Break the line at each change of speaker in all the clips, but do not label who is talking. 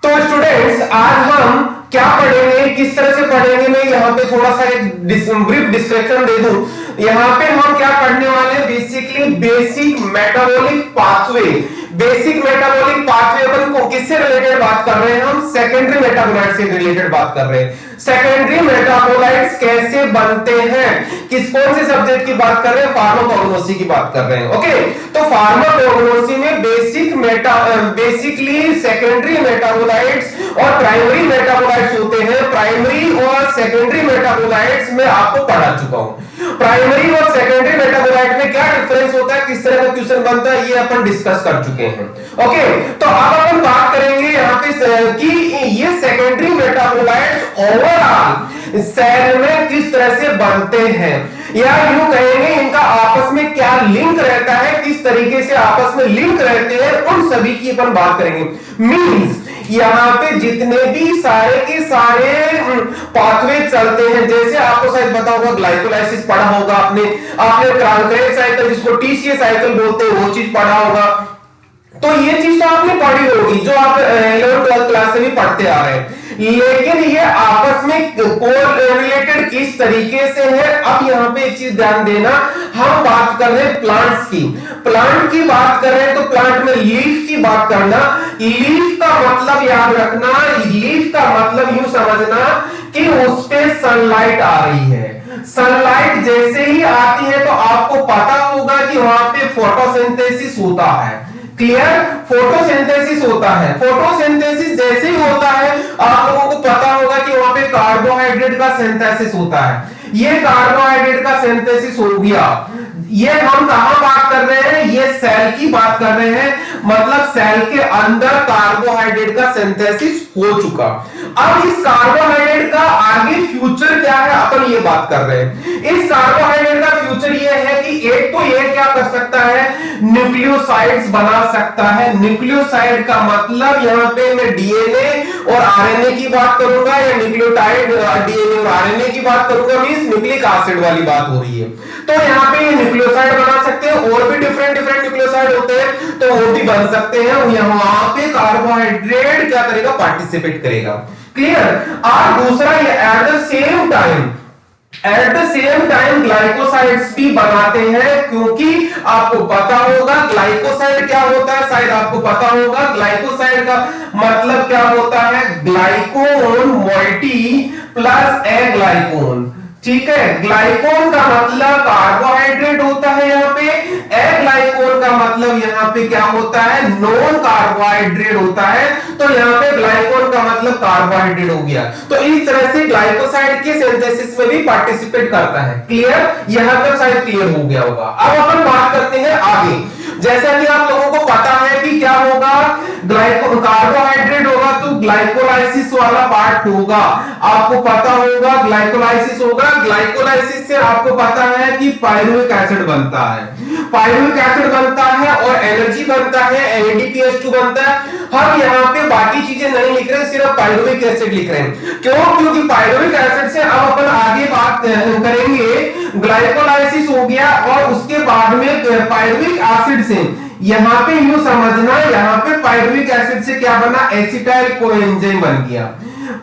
तो स्टूडेंट्स आज हम क्या पढ़ेंगे, किस तरह से पढ़ेंगे, मैं यहाँ पे थोड़ा सा एक ब्रीफ डिस्क्रिप्शन दे दूं। यहाँ पे हम क्या पढ़ने वाले हैं, basically basic metabolic pathway. Basic metabolic pathway अपन को किससे रिलेटेड बात कर रहे हैं, हम सेकेंडरी मेटाबोलाइट से रिलेटेड बात कर रहे हैं। सेकेंडरी मेटाबोलाइट्स कैसे बनते हैं, कौन से सब्जेक्ट की बात कर रहे हैं, फार्माकोग्नोसी की बात कर रहे हैं। ओके, तो फार्माकोग्नोसी में बेसिकली सेकेंडरी मेटाबोलाइट्स और प्राइमरी मेटाबोलाइट्स होते हैं। प्राइमरी और सेकेंडरी मेटाबोलाइट्स में आपको पढ़ा चुका हूं। प्राइमरी और सेकेंडरी मेटाबोलाइट में क्या डिफरेंस होता है, किस तरह का क्वेश्चन बनता है, ये अपन डिस्कस कर चुके हैं। ओके, तो अब अपन बात करेंगे यहाँ पे कि ये सेकेंडरी मेटाबोलाइट्स ओवरऑल सेल में किस तरह से बनते हैं, या यूं कहेंगे इनका आपस में क्या लिंक रहता है, किस तरीके से आपस में लिंक रहते हैं, उन सभी की अपन बात करेंगे। मींस यहाँ पे जितने भी सारे के सारे पाथवे चलते हैं, जैसे आपको शायद पता होगा ग्लाइकोलाइसिस पढ़ा होगा आपने क्रांकरेट साइकिल जिसको टीसीए साइकिल बोलते हैं वो चीज पढ़ा होगा। तो ये चीज तो आपने पढ़ी होगी, जो आप 11th 12th क्लास से भी पढ़ते आ रहे हैं। लेकिन ये आपस में कोरिलेटेड किस तरीके से है, अब यहाँ पे एक चीज ध्यान देना, हम बात कर रहे हैं प्लांट्स की। प्लांट की बात कर रहे हैं तो प्लांट में लीफ की बात करना। लीफ का मतलब याद रखना, लीफ का मतलब यूं समझना कि उस पे सनलाइट आ रही है। सनलाइट जैसे ही आती है तो आपको पता होगा कि वहां पे फोटोसिंथेसिस होता है। क्लियर, फोटोसिंथेसिस होता है। फोटोसिंथेसिस जैसे ही होता है आप लोगों को पता होगा कि वहां पे कार्बोहाइड्रेट का सिंथेसिस होता है। ये कार्बोहाइड्रेट का सिंथेसिस हो गया। ये हम कहां बात कर रहे हैं, ये सेल की बात कर रहे हैं, मतलब सेल के अंदर कार्बोहाइड्रेट का सिंथेसिस हो चुका। अब इस कार्बोहाइड्रेट का आगे फ्यूचर क्या है अपन ये बात कर रहे हैं। इस कार्बोहाइड्रेट का फ्यूचर ये है कि एक तो ये क्या कर सकता है, न्यूक्लियोसाइड्स बना सकता है। न्यूक्लियोसाइड का मतलब यहाँ पे मैं डीएनए और आरएनए की बात करूंगा, या न्यूक्लियोटाइड डीएनए और आरएनए की बात करूंगा, मींस न्यूक्लिक एसिड वाली बात हो रही है। तो यहाँ पे ये न्यूक्लियोसाइड बना सकते हैं, और भी डिफरेंट न्यूक्लियोसाइड होते हैं तो वो भी बन सकते हैं। यहाँ पे कार्बोहाइड्रेट क्या करेगा, पार्टिसिपेट करेगा। क्लियर। और दूसरा ये eight the same time glycosides भी बनाते हैं, क्योंकि आपको पता होगा ग्लाइकोसाइड क्या होता है, शायद आपको पता होगा ग्लाइकोसाइड का मतलब क्या होता है, ग्लाइकोन मोइटी प्लस ए ग्लाइकोन। ठीक है, ग्लाइकोन का मतलब कार्बोहाइड्रेट होता है यहाँ पे, ए ग्लाइकोन का मतलब यहाँ पे क्या होता है, नॉन कार्बोहाइड्रेट होता है। तो यहाँ पे ग्लाइकोन का मतलब कार्बोहाइड्रेट हो गया। तो इस तरह से ग्लाइकोसाइड के सिंथेसिस में भी पार्टिसिपेट करता है। क्लियर, यहाँ तक शायद क्लियर हो गया होगा। अब अपन बात करते हैं आगे। जैसा कि आप लोगों को पता है कि क्या होगा, कार्बोहाइड्रेट होगा तो ग्लाइकोलाइसिस वाला पार्ट होगा। आपको पता होगा ग्लाइकोलाइसिस होगा। ग्लाइकोलाइसिस से आपको पता है कि पायरुविक एसिड बनता है, पायरुविक एसिड बनता है और एनर्जी बनता है, NADPH2 बनता है। हम यहाँ पे बाकी चीजें नहीं लिख रहे, सिर्फ पायरुविक एसिड लिख रहे हैं। क्यों, क्योंकि पायरुविक एसिड से अब अपन आगे बात करेंगे। ग्लाइकोलाइसिस हो गया और उसके बाद में पायरुविक एसिड से यहाँ पे यूं समझना, यहाँ पे पायरुविक एसिड से क्या बना, एसिटाइल कोएंजाइम बन गया।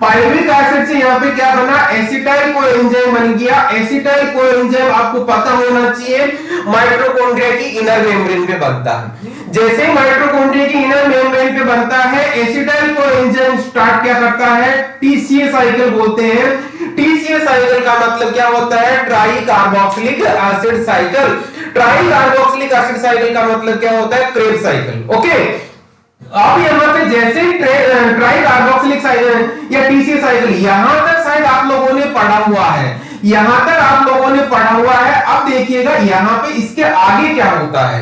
पायरुविक एसिड से यहाँ पे क्या बना, एसिटाइल कोएंजाइम बन गया। एसिटाइल कोएंजाइम आपको पता होना चाहिए माइटोकॉन्ड्रिया की इनर मेम्ब्रेन पे बनता है। जैसे माइटोकॉन्ड्रिया की इनर मेम्ब्रेन पे बनता है, एसिटाइल कोएंजाइम स्टार्ट क्या करता है, टीसीए साइकिल बोलते हैं। टीसीए साइकिल का मतलब क्या होता है, try carboxylic acid cycle. Try carboxylic acid cycle का मतलब क्या होता है, क्रेब्स साइकिल। ओके, अब यहां पे जैसे ट्राई कार्बोक्सिलिक साइकिल या टीसीए साइकिल, यहां तक शायद आप लोगों ने पढ़ा हुआ है, यहां तक आप लोगों ने पढ़ा हुआ है। अब देखिएगा यहाँ पे इसके आगे क्या होता है,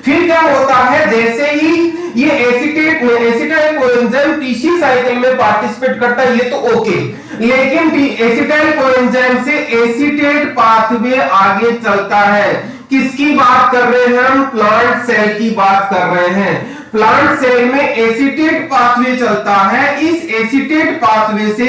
फिर क्या होता है, जैसे ही ये एसिटाइल कोएंजाइम टीसीए साइकिल में पार्टिसिपेट करता है, ये तो ओके। लेकिन एसिटाइल कोएंजाइम से एसीटेट पाथवे आगे चलता है। किसकी बात कर रहे हैं हम, प्लांट सेल की बात कर रहे हैं। प्लांट सेल में एसीटेट पाथवे चलता है। इस एसीटेट पाथवे से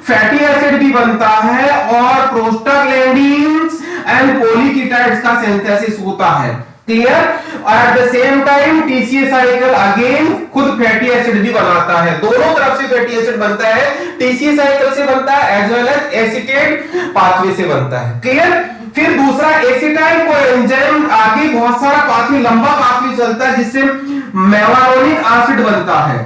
फैटी एसिड भी बनता है और प्रोस्टाग्लैंडिन्स एंड पॉलीकीटाइड्स का सिंथेसिस होता है। Clear. Eight the same time TCA cycle again खुद फैटी एसिड भी बनाता है, दोनों तरफ से फैटी एसिड बनता है, टीसीए साइकिल से बनता है as well as acetate pathway से बनता है। क्लियर। फिर दूसरा एसिटाइल कोएंजाइम, आगे बहुत सारा पाथवे, लंबा पाथवे चलता है जिससे मेवारोनिक एसिड बनता है।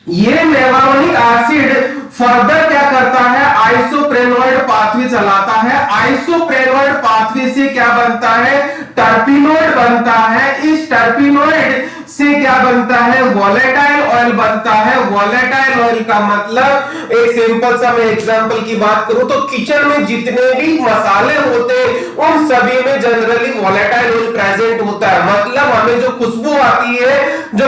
ये मेवारोनिक एसिड फर्दर क्या करता है, आइसोप्रेनोइड पाथवे चलाता है। आइसोप्रेनोइड पाथवे से क्या बनता है, टर्पिनोइड बनता है। इस टर्पिनोइड से क्या बनता है, वोलेटाइल ऑयल बनता है। वोलेटाइल ऑयल का मतलब, एक सिंपल सा मैं एग्जांपल की बात करूं तो किचन में जितने भी मसाले होते हैं उन सभी में जनरली वोलेटाइल ऑयल प्रेजेंट होता है। मतलब हमें जो खुशबू आती है जो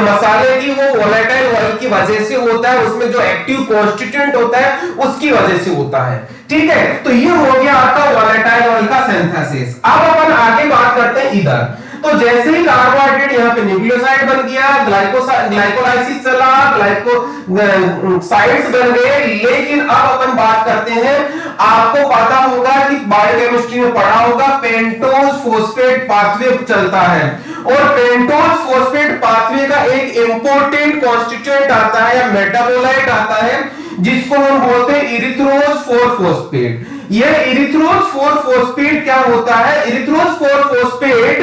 मसाले की, वो वोलेटाइल ऑयल की वजह से होता है, उसमें जो एक्टिव कॉन्स्टिट्यूएंट होता है उसकी वजह से होता है। ठीक है, तो ये हो गया आपका वोलेटाइल ऑयल का सिंथेसिस। अब अपन आगे बात करते हैं इधर। तो जैसे ही कार्बोहाइड्रेट यहाँ पे न्यूक्लियोसाइड बन गया, ग्लाइकोलाइसिस चला, ग्लाइकोसाइड्स बन गए। लेकिन अब अपन बात करते हैं, आपको पता होगा कि बायोकेमिस्ट्री में पढ़ा होगा, पेंटोज फॉस्फेट पाथवे चलता है। और पेंटोज फॉस्फेट पाथवे का एक इंपॉर्टेंट कॉन्स्टिट्यूएंट आता है, मेटाबोलाइट आता है, जिसको हम बोलते हैं इरिथ्रोज 4-फॉस्फेट। यह इरिथ्रोज 4-फॉस्फेट क्या होता है, इरिथ्रोज 4-फॉस्फेट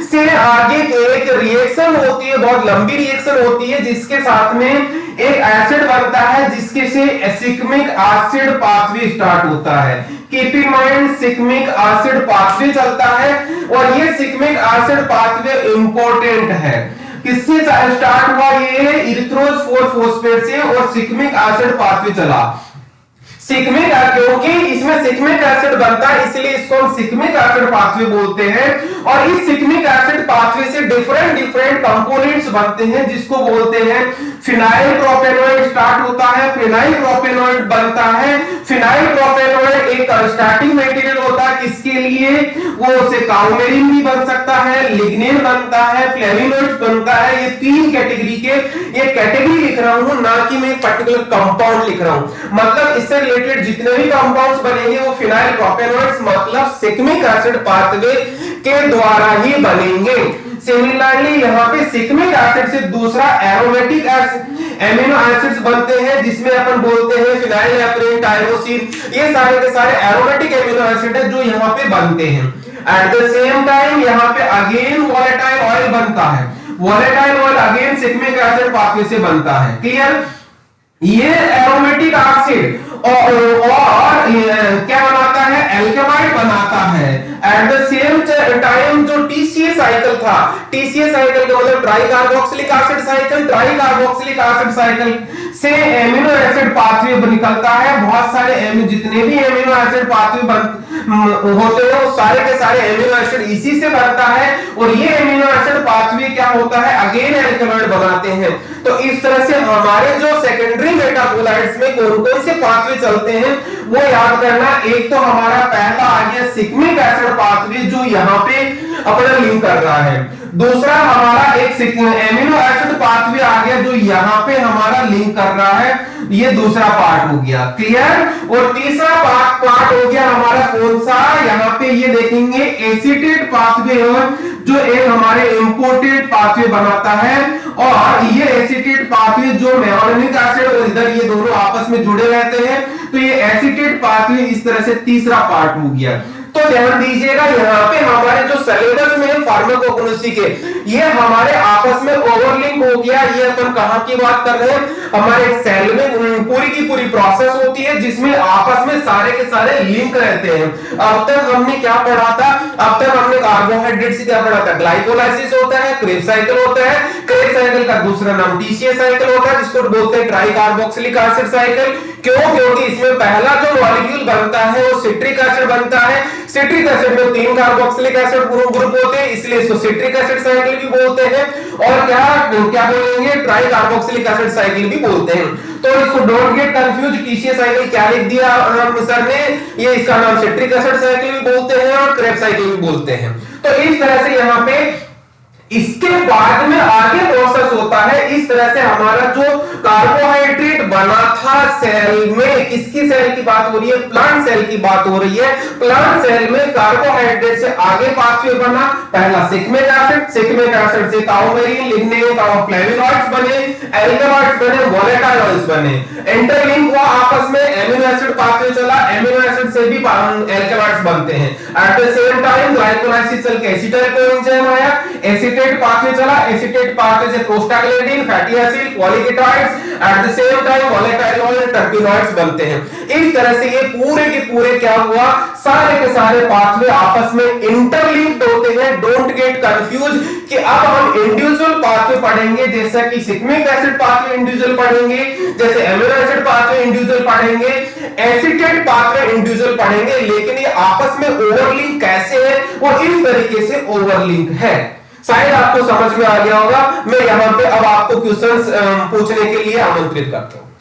से आगे एक रिएक्शन होती है, बहुत लंबी रिएक्शन होती है, जिसके साथ में एक एसिड बनता है जिसके से सिग्मिक एसिड पाथवे स्टार्ट होता है। Keep in mind, shikimic acid pathway चलता है और ये सिग्मिक एसिड पाथवे इंपॉर्टेंट है। किससे स्टार्ट हुआ, ये इरिथ्रोज 4-फॉस्फेट से, और सिग्मिक एसिड पाथवे चला। सिग्मिक, क्योंकि इसमें सिग्मिक एसिड बनता है इसलिए इसको हम सिग्मिक एसिड पाथवे बोलते हैं। और इस सिग्मिक एसिड पाथवे से डिफरेंट कंपोनेंट्स बनते हैं जिसको बोलते हैं फिनाइल प्रोपेनॉइड। स्टार्ट होता है, फिनाइल प्रोपेनॉइड बनता है। फिनाइल प्रोपेनॉइड एक स्टार्टिंग मटेरियल होता है, किसके लिए, वो उसे काउमेरिन भी बन सकता है, लिग्निन बनता है, फ्लेविनोइड्स बनता है। ये 3 कैटेगरी के, ये कैटेगरी लिख रहा हूं, ना कि मैं पर्टिकुलर कंपाउंड लिख रहा हूं। मतलब इससे रिलेटेड जितने भी कंपाउंड्स बनेंगे वो फिनाइल प्रोपेनॉइड्स मतलब सिग्मिक एसिड पाथवे के द्वारा ही बनेंगे। सिमिलरली यहाँ पे सिग्मिक एसिड से दूसरा एरोमेटिक एमिनो एसिड्स बनते हैं, जिसमें अपन बोलते हैं फिनाइल एप्रिन, टायरोसिन। ये सारे के सारे एरोमेटिक एमिनो एसिड है जो यहाँ पे बनते हैं। एट द सेम टाइम यहाँ पे अगेन वोलेटाइल ऑयल बनता है। Volatile oil again shikimic acid pathway से बनता है। क्लियर। ये एरोमेटिक एसिड और क्या बनाता है, एल्केमाइड बनाता है। एट द सेम टाइम जो टीसीए साइकिल था, टीसीए साइकिल का मतलब try carboxylic acid cycle, try carboxylic acid cycle से एमिनो एसिड पाथवे निकलता है। बहुत सारे जितने भी एमिनो एसिड पाथवे होते हैं वो सारे के सारे एमिनो एसिड इसी से बनता है। और ये एमिनो एसिड पाथवे क्या होता है, अगेन एल्केनॉइड बनाते हैं। तो इस तरह से हमारे जो सेकेंडरी मेटाबोलाइट्स में कौन कौन से पाथवे चलते हैं वो याद करना। एक तो हमारा पहला आ गया सिग्मिक एसिड पाथवे जो यहाँ पे अपना लिंक कर रहा है। दूसरा हमारा एक एमिनो एसिड पाथवे आ गया जो यहाँ पे हमारा लिंक कर रहा है, ये दूसरा पार्ट हो गया। क्लियर। और तीसरा पार्ट हो गया हमारा कौन सा, यहाँ पे ये देखेंगे एसीटेट पाथवे जो एक हमारे इंपोर्टेड पाथवे बनाता है। और ये एसीटेट पाथवे जो मेवारोनिक एसिड और इधर ये दोनों आपस में जुड़े रहते हैं, तो ये एसीटेट पाथवे इस तरह से तीसरा पार्ट हो गया। तो ध्यान दीजिएगा यहाँ पे हमारे जो सिलेबस में फार्माकोग्नोसी के ये हमारे आपस में ओवरलिंक हो गया। ये अपन कहां की बात कर रहे हैं, हमारे सेल में पूरी की पूरी प्रोसेस होती है जिसमें आपस में सारे के सारे लिंक रहते हैं। अब तक हमने क्या पढ़ा था, अब तक हमने कार्बोहाइड्रेट से क्या पढ़ा था, ग्लाइकोलाइसिस होता है, क्रेब साइकिल होता है, क्रेब साइकिल का दूसरा नाम टीसीए साइकिल होता है जिसको बोलते हैं ट्राई कार्बोक्सिलिक एसिड साइकिल। क्यों, क्योंकि इसमें पहला जो मॉलिक्यूल बनता है वो सिट्रिक एसिड बनता है। सिट्रिक एसिड में 3 कार्बोक्सिलिक एसिड ग्रुप होते हैं इसलिए इसको सिट्रिक एसिड साइकिल भी बोलते हैं। और क्या बोलेंगे, ट्राई कार्बोक्सिलिक एसिड साइकिल भी बोलते हैं। तो इसको don't get confuse, TCA cycle क्या लिख दिया सर ने, ये इसका नाम सिट्रिक एसिड साइकिल भी बोलते हैं और क्रेब साइकिल भी बोलते हैं। तो इस तरह से यहाँ पे इसके बाद में आगे प्रोसेस होता है। इस तरह से हमारा जो कार्बोहाइड्रेट बना पौधा सेल में किसकी सेल की बात हो रही है? प्लांट सेल की बात हो रही है। प्लांट सेल में कार्बोहाइड्रेट से आगे पाथवे बना, पहला सिग्मिक एसिड से काओमेरिन, लिग्निन काओफ्लेविनॉइड्स बने, एल्कलॉइड्स बने, वोलेटाइल ऑयल्स बने, इंटरलिंक हुआ आपस में, एमिनो एसिड पाथवे चला, एमिनो एसिड से भी एल्कलॉइड्स बनते हैं। At the same time glycolysis चल के एसिटाइल कोएंजाइम आया, एसीटेट पाथवे चला, एसीटेट पाथवे से prostaglandin, fatty acid, polyketides, at the same time volatile oil, terpenoids बनते हैं। इस तरह से ये पूरे के पूरे क्या हुआ, सारे के सारे पाथवे आपस में इंटरलिंक्ड होते हैं। डोंट गेट कंफ्यूज कि अब हम इंडिविजुअल पाथवे पढ़ेंगे, जैसा कि सिग्मिक एसिड पाथवे इंडिविजुअल पढ़ेंगे, जैसे एमिनो एसिड पाथवे इंडिविजुअल पढ़ेंगे, एसीटेट पाथवे इंडिविजुअल पढ़ेंगे, लेकिन ये आपस में ओवरलिंक कैसे है, वो इस तरीके से ओवरलिंक है। शायद आपको समझ में आ गया होगा। मैं यहां पे अब आपको क्वेश्चंस पूछने के लिए आमंत्रित करता हूं।